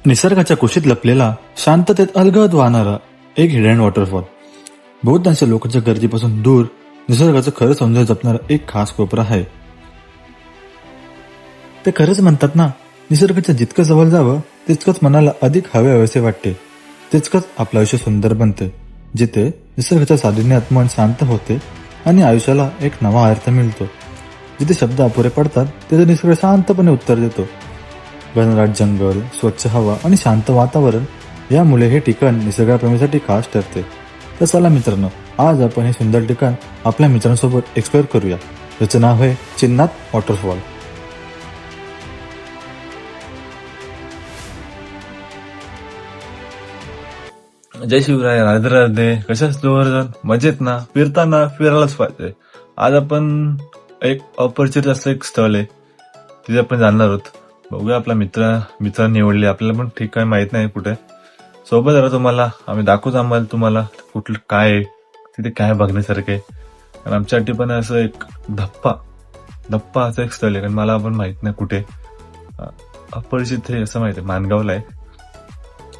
निसर्गाच्या कुशीत लपलेला, शांततेत अलगद वाहणारा एक हिडन वॉटरफॉल. बहुतांश लोकांच्या गर्दीपासून दूर निसर्गाचं खरं सौंदर्य जपणारा एक खास कोपरा आहे. ते खरंच म्हणतात ना, निसर्गाच्या जितकं जवळ जावं तितकंच मनाला अधिक हवे वाटते, तितकंच आपलं आयुष्य सुंदर बनते. जिथे निसर्गाच्या साधनेत मन शांत होते आणि आयुष्याला एक नवा अर्थ मिळतो. जिथे शब्द अपुरे पडतात तिथे निसर्ग शांतपणे उत्तर देतो. घनदाट जंगल, स्वच्छ हवा आणि शांत वातावरण यामुळे हे ठिकाण निसर्गप्रेमीसाठी खास ठरते. तर चला मित्रांनो, आज आपण हे सुंदर ठिकाण आपल्या मित्रांसोबत एक्सप्लोअर करूया. त्याचं नाव आहे चिन्नात वॉटरफॉल. जय शिवराय, राधे राधे. कशा वर्धन? मजेत ना? फिरताना फिरायलाच पाहिजे. आज आपण एक अपरिचित असं एक स्थळ आहे, तिथे आपण जाणार आहोत. बघूया, आपला मित्र निवडले. आपल्याला पण ठीक आहे, माहित नाही कुठे. सोबत राहा, तुम्हाला आम्ही दाखवूच आम्हाला तुम्हाला कुठलं काय आहे, तिथे काय बघण्यासारखं आहे. कारण आमच्यासाठी पण असं एक धप्पा असं एक स्थळ आहे, कारण मला पण माहित नाही कुठे. अपरिचित हे असं माहिती आहे, माणगावला आहे.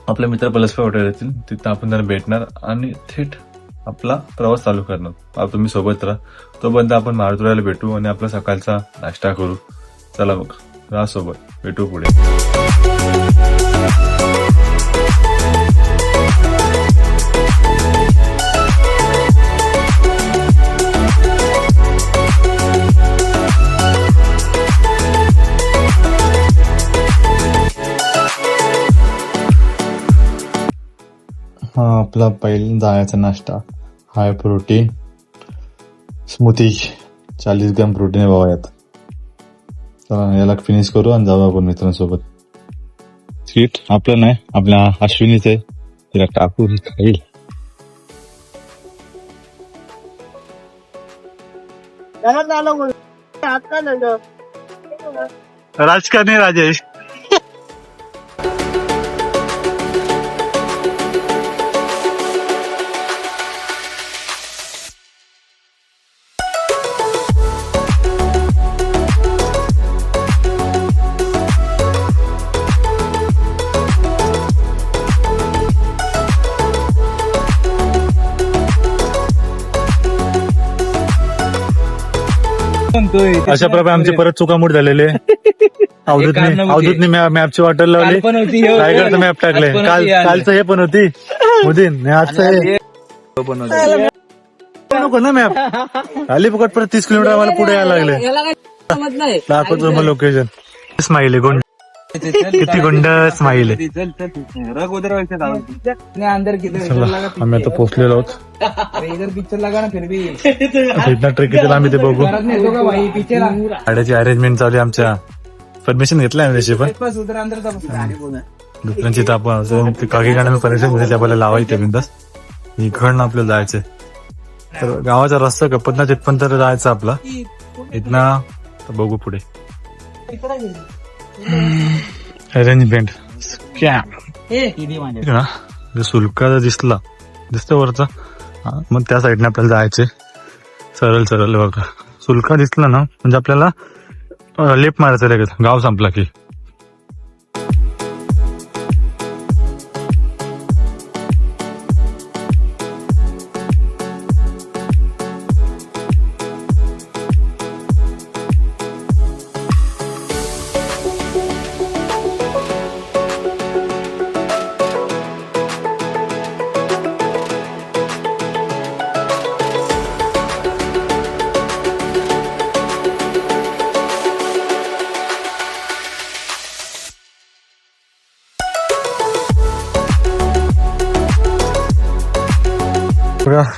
आपले मित्र पलसपा हॉटेल येतील, तिथं आपण त्यांना भेटणार आणि थेट आपला प्रवास चालू करणार. तुम्ही सोबत राहा. तोपर्यंत आपण मारुतुऱ्याला भेटू आणि आपला सकाळचा नाश्ता करू. चला मग, राहा सोबत, भेटू पुढे. हा आपला पहिला जायचा नाश्ता. High protein smoothie, 40 gram protein आहे बाबा यात. चला याला फिनिश करू आणि जाऊ आपण मित्रांसोबत. सीट आपलं नाही, आपल्या अश्विनीच आहे, तिला टाकू खाईल. राजकारणी राजेश. अशा प्रकारे आमची परत चुकामूड झालेले. अवधूतने मॅपची वाटर लावली, रायगडचं मॅप टाकले. कालचं हे पण होती मुदीन, आजचं हे नको ना मॅप. आली फुकट परत 30 किलोमीटर आम्हाला पुढे यायला लागले. दाखवतो मग लोकेशन. स्माईल आहे, गुंड किती गुंड स्माईल आहे. आम्ही आता पोहोचलेलो आहोत. ट्रेक किती आम्ही ते बघू. गाड्याची अरेंजमेंट चालू आहे आमच्या. परमिशन घेतलंय आम्ही त्याची, पण दुसऱ्यांची तापण काही गाड्या परमिशन घेतली आपल्याला लावायचे बिंदास. इकडनं आपल्याला जायचंय. तर गावाचा रस्ता कपत ना तिथपर्यंत तर जायचं आपला. इथनं बघू पुढे. अरेंजमेंट सुलका दिसतं वरचा, मग त्या साईडने आपल्याला जायचंय. सरळ बघा, सुलका दिसला ना म्हणजे आपल्याला लेफ्ट मारायचं लगेच, गाव संपला की.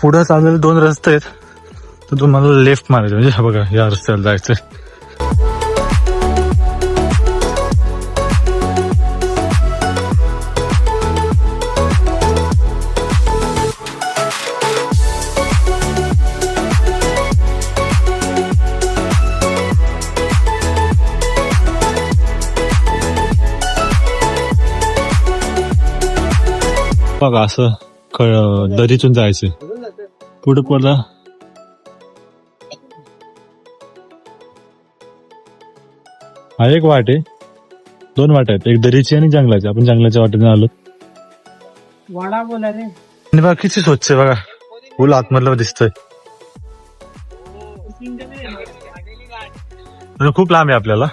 पुढे चाललेले 2 रस्ते आहेत, तर तुम्हाला लेफ्ट मारायचं. म्हणजे बघा, या रस्त्याला जायचंय. बघा, असं दरीतून जायचंय. पुढे पडला हा एक वाट आहे, 2 वाटा आहेत, एक दरीची आणि जंगलाची. आपण जंगलाच्या वाटेने आलो. वाडा बोला रे. आणि बघा किती स्वच्छ आहे बघा, फुल आतमधलं दिसतंय. खूप लांब आहे आपल्याला.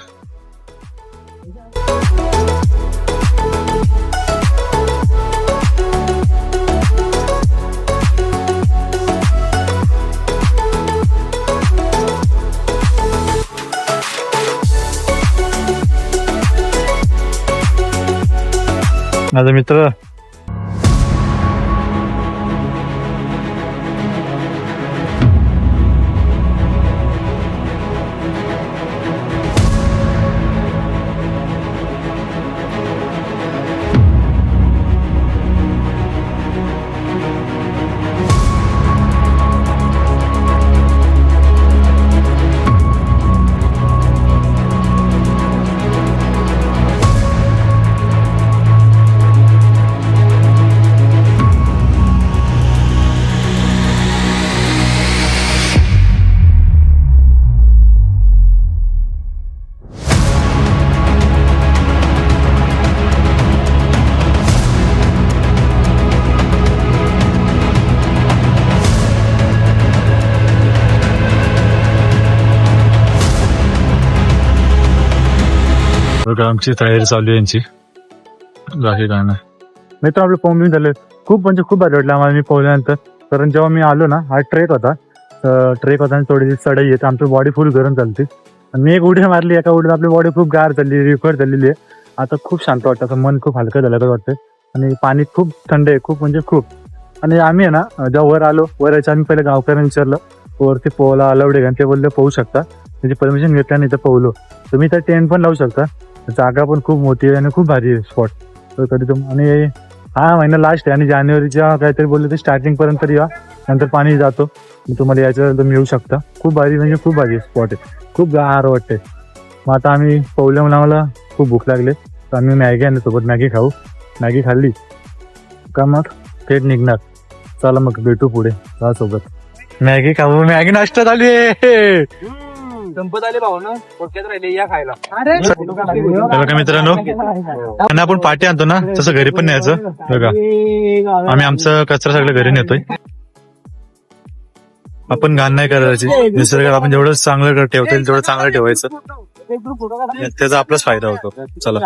माझा मित्र बघा आमची तयारी चालू आहे यांची. बाकी काय नाही मित्र, आपलं पोहून बिन झालं. खूप म्हणजे खूप भारी वाटलं आम्हाला मी पोहल्यानंतर. कारण जेव्हा मी आलो ना, हा ट्रेक होता आणि थोडीशी चढाई येते. आमची बॉडी फुल गरम चालते. आणि मी एक उडी मारली, एका उडीत आपली बॉडी खूप गार झाली, रिकवर झालेली आहे. आता खूप शांत वाटतं, असं मन खूप हलकं झालं वाटतं. आणि पाणी खूप थंड आहे, खूप म्हणजे खूप. आणि आम्ही आहे ना, जेव्हा वर आलो, वर यायचं आम्ही पहिले गावकऱ्यांनी विचारलं वरती पोहायला अलाउड आहे का, ते बोलले पोहू शकता. त्याची परमिशन घेतल्याने इथं पोहलो. तुम्ही तर टेंट पण लावू शकता. जागा पण खूप मोठी आहे आणि खूप भारी आहे स्पॉट. कधी आणि हा महिना लास्ट आहे आणि जानेवारीच्या काहीतरी बोलले ते स्टार्टिंग पर्यंत या, नंतर पाणी जातो. तुम्हाला यायचं तुम्ही येऊ शकता. खूप भारी म्हणजे खूप भारी स्पॉट आहे, खूप गार वाटते. मग आता आम्ही पोहल्या म्हणून आम्हाला खूप भूक लागले, तर आम्ही मॅगी आणली सोबत. मॅगी खाऊ. मॅगी खाल्ली का मग थेट निघणार. चला मग भेटू पुढे सोबत. मॅगी खाऊ. मॅगी नाश्ता झाली आहे. संपत आले भाऊ ना, डोक्यात राहिले या खायला. बघा मित्रांनो, आणि आपण पाठी आणतो ना, तसं घरी पण न्यायचं. बघा आम्ही आमचं कचरा सगळं घरी नेतोय. आपण घाण नाही करायची. निसर्ग आपण जेवढं चांगलं ठेवता येईल तेवढं चांगलं ठेवायचं. त्याचा आपलाच फायदा होतो. चला.